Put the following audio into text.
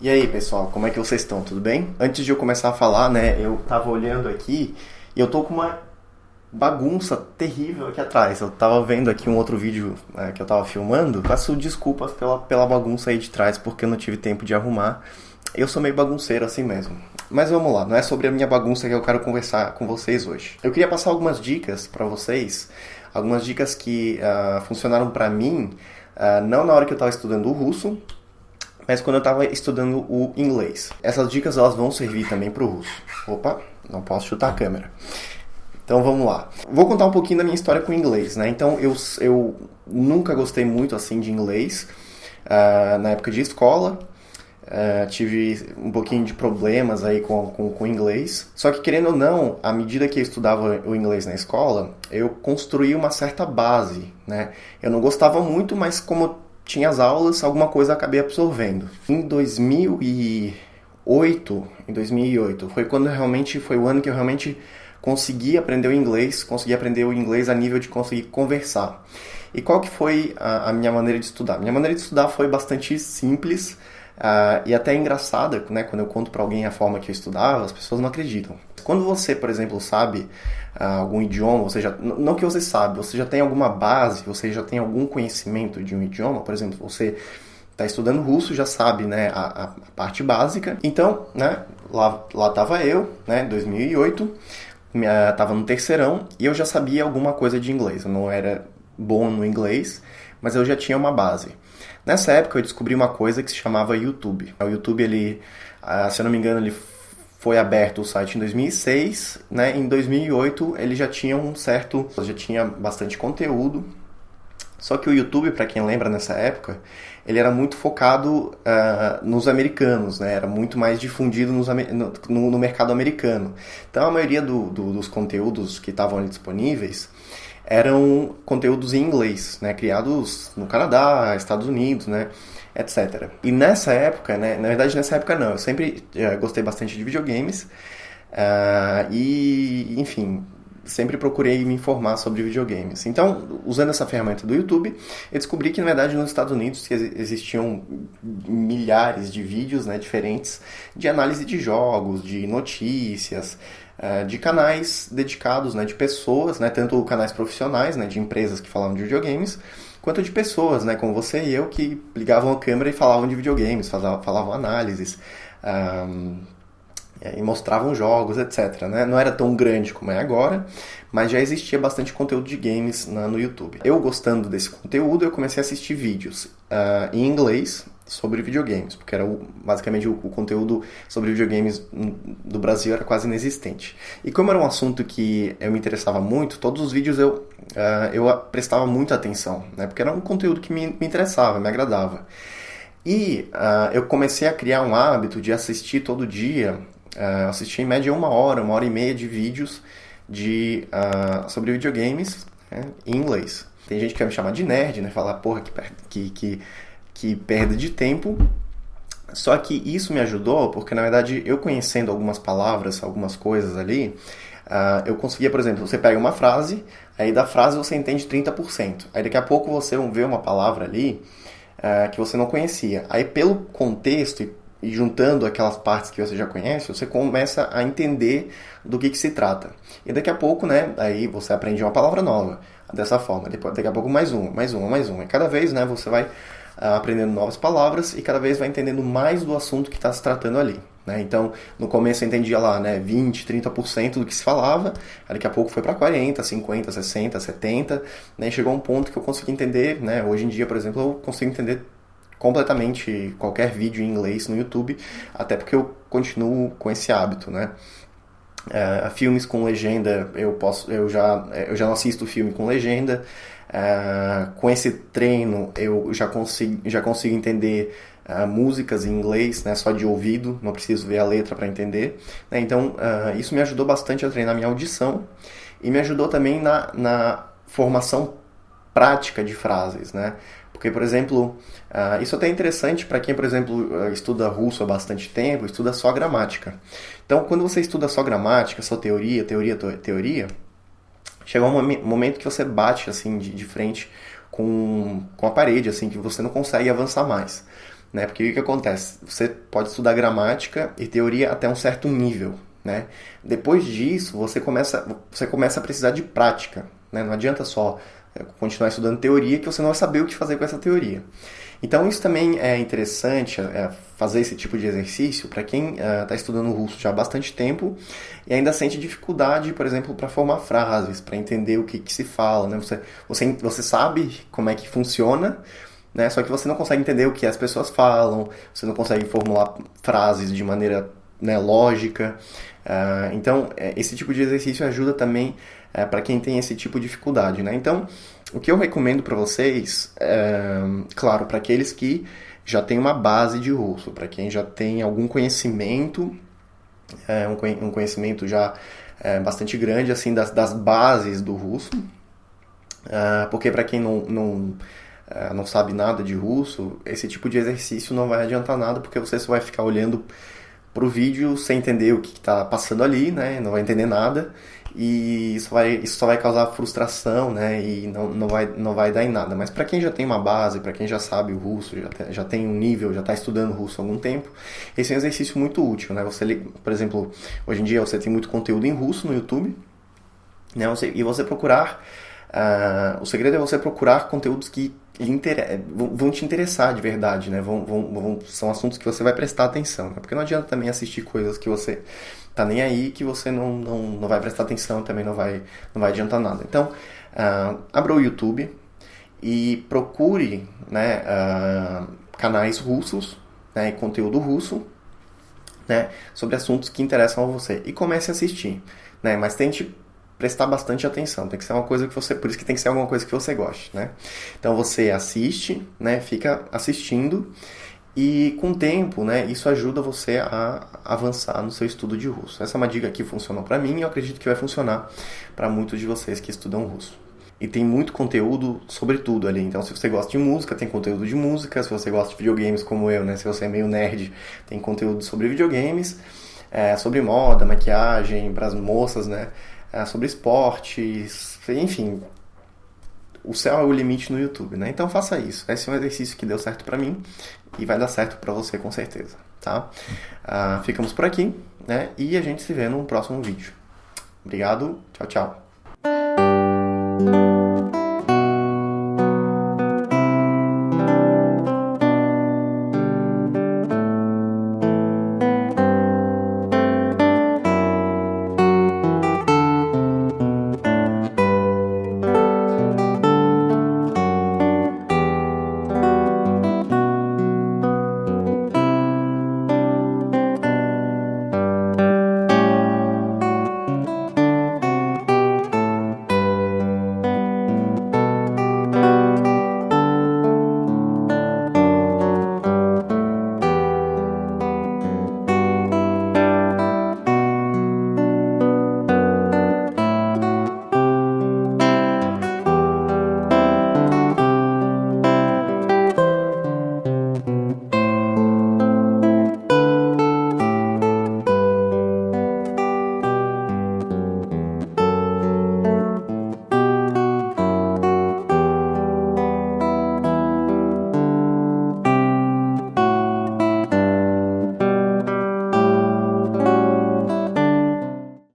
E aí, pessoal, como é que vocês estão? Tudo bem? Antes de eu começar a falar, né, eu tava olhando aqui e eu tô com uma bagunça terrível aqui atrás. Eu tava vendo aqui um outro vídeo que eu tava filmando. Peço desculpas pela bagunça aí de trás, porque eu não tive tempo de arrumar. Eu sou meio bagunceiro assim mesmo. Mas vamos lá, não é sobre a minha bagunça que eu quero conversar com vocês hoje. Eu queria passar algumas dicas pra vocês, algumas dicas que funcionaram pra mim, não na hora que eu tava estudando o russo, mas quando eu estava estudando o inglês. Essas dicas elas vão servir também para o russo. Opa, não posso chutar a câmera. Então vamos lá. Vou contar um pouquinho da minha história com o inglês, né? Então eu nunca gostei muito assim de inglês. Na época de escola, tive um pouquinho de problemas aí com o inglês. Só que querendo ou não, à medida que eu estudava o inglês na escola, eu construí uma certa base, né? Eu não gostava muito, mas como tinha as aulas, alguma coisa eu acabei absorvendo. Em 2008 foi o ano que eu realmente consegui aprender o inglês a nível de conseguir conversar. E qual que foi a minha maneira de estudar? Minha maneira de estudar foi bastante simples e até engraçada, né? Quando eu conto para alguém a forma que eu estudava, as pessoas não acreditam. Quando você, por exemplo, sabe algum idioma, não que você sabe, você já tem alguma base, você já tem algum conhecimento de um idioma, por exemplo, você está estudando russo, já sabe, né, a parte básica. Então, né, lá estava eu, né, 2008, estava no terceirão e eu já sabia alguma coisa de inglês. Eu não era bom no inglês, mas eu já tinha uma base. Nessa época eu descobri uma coisa que se chamava YouTube. O YouTube, ele, se eu não me engano, ele foi aberto o site em 2006, né? Em 2008 ele já tinha já tinha bastante conteúdo. Só que o YouTube, para quem lembra nessa época, ele era muito focado nos americanos, né? Era muito mais difundido no mercado americano. Então a maioria dos conteúdos que estavam ali disponíveis eram conteúdos em inglês, né? Criados no Canadá, Estados Unidos, né? Etc. E nessa época, né? Na verdade nessa época não, eu sempre gostei bastante de videogames e, enfim, sempre procurei me informar sobre videogames. Então, usando essa ferramenta do YouTube, eu descobri que, na verdade, nos Estados Unidos existiam milhares de vídeos, né, diferentes de análise de jogos, de notícias, de canais dedicados, né, de pessoas, né, tanto canais profissionais, né, de empresas que falavam de videogames, quanto de pessoas, né, como você e eu, que ligavam a câmera e falavam de videogames, falavam análises, e mostravam jogos, etc. Né? Não era tão grande como é agora, mas já existia bastante conteúdo de games no YouTube. Eu, gostando desse conteúdo, eu comecei a assistir vídeos em inglês sobre videogames, porque era basicamente o conteúdo sobre videogames do Brasil era quase inexistente. E como era um assunto que eu me interessava muito, todos os vídeos eu prestava muita atenção, né? Porque era um conteúdo que me interessava, me agradava. E eu comecei a criar um hábito de assistir todo dia, assistir em média uma hora e meia de vídeos sobre videogames, né, em inglês. Tem gente que vai me chamar de nerd, né? Falar, porra, que perda de tempo. Só que isso me ajudou porque, na verdade, eu conhecendo algumas palavras, algumas coisas ali, eu conseguia, por exemplo, você pega uma frase, aí da frase você entende 30%. Aí daqui a pouco você vê uma palavra ali que você não conhecia. Aí pelo contexto e juntando aquelas partes que você já conhece, você começa a entender do que se trata. E daqui a pouco, né, aí você aprende uma palavra nova dessa forma. Daqui a pouco mais uma. E cada vez, né, você vai aprendendo novas palavras e cada vez vai entendendo mais do assunto que está se tratando ali. Né? Então, no começo eu entendia lá, né, 20, 30% do que se falava, aí daqui a pouco foi para 40, 50, 60, 70, né, e chegou um ponto que eu consegui entender, né, hoje em dia, por exemplo, eu consigo entender completamente qualquer vídeo em inglês no YouTube, até porque eu continuo com esse hábito, né? Filmes com legenda, eu já não assisto filme com legenda. Com esse treino eu já consigo entender músicas em inglês, né, só de ouvido, não preciso ver a letra para entender, né? Então isso me ajudou bastante a treinar minha audição e me ajudou também na formação prática de frases, né? Porque, por exemplo, isso até é interessante para quem, por exemplo, estuda russo há bastante tempo, estuda só gramática. Então, quando você estuda só gramática, só teoria, chega um momento que você bate assim de frente com a parede, assim, que você não consegue avançar mais. né? Porque o que acontece? Você pode estudar gramática e teoria até um certo nível, né? Depois disso, você começa a precisar de prática, né? Não adianta só continuar estudando teoria que você não vai saber o que fazer com essa teoria. Então isso também é interessante, fazer esse tipo de exercício para quem está estudando russo já há bastante tempo e ainda sente dificuldade, por exemplo, para formar frases, para entender o que se fala, né? Você sabe como é que funciona, né? Só que você não consegue entender o que as pessoas falam, você não consegue formular frases de maneira, né, lógica. Então, esse tipo de exercício ajuda também para quem tem esse tipo de dificuldade, né? Então, o que eu recomendo para vocês, claro, para aqueles que já têm uma base de russo, para quem já tem algum conhecimento, um conhecimento já bastante grande, assim, das bases do russo, porque para quem não sabe nada de russo, esse tipo de exercício não vai adiantar nada, porque você só vai ficar olhando pro vídeo sem entender o que está passando ali, né? Não vai entender nada, e isso só vai causar frustração, né? E não vai dar em nada. Mas para quem já tem uma base, para quem já sabe o russo, já tem um nível, já está estudando russo há algum tempo, esse é um exercício muito útil, né? Por exemplo, hoje em dia você tem muito conteúdo em russo no YouTube, né? E você procurar... o segredo é você procurar conteúdos que vão te interessar de verdade, né? São assuntos que você vai prestar atenção, né? Porque não adianta também assistir coisas que você tá nem aí, que você não vai prestar atenção, também não vai adiantar nada. Então, abra o YouTube e procure, né, canais russos, né, e conteúdo russo, né, sobre assuntos que interessam a você, e comece a assistir, né? Mas tente prestar bastante atenção, tem que ser uma coisa que por isso que tem que ser alguma coisa que você goste, né? Então você assiste, né, fica assistindo, e com o tempo, né, isso ajuda você a avançar no seu estudo de russo. Essa é uma dica que funcionou para mim e eu acredito que vai funcionar para muitos de vocês que estudam russo. E tem muito conteúdo sobre tudo ali. Então, se você gosta de música, tem conteúdo de música. Se você gosta de videogames como eu, né, se você é meio nerd, tem conteúdo sobre videogames, sobre moda, maquiagem, para as moças, né, sobre esportes, enfim, o céu é o limite no YouTube, né? Então faça isso. Esse é um exercício que deu certo pra mim e vai dar certo pra você com certeza, tá? Ficamos por aqui, né? E a gente se vê num próximo vídeo. Obrigado, tchau, tchau.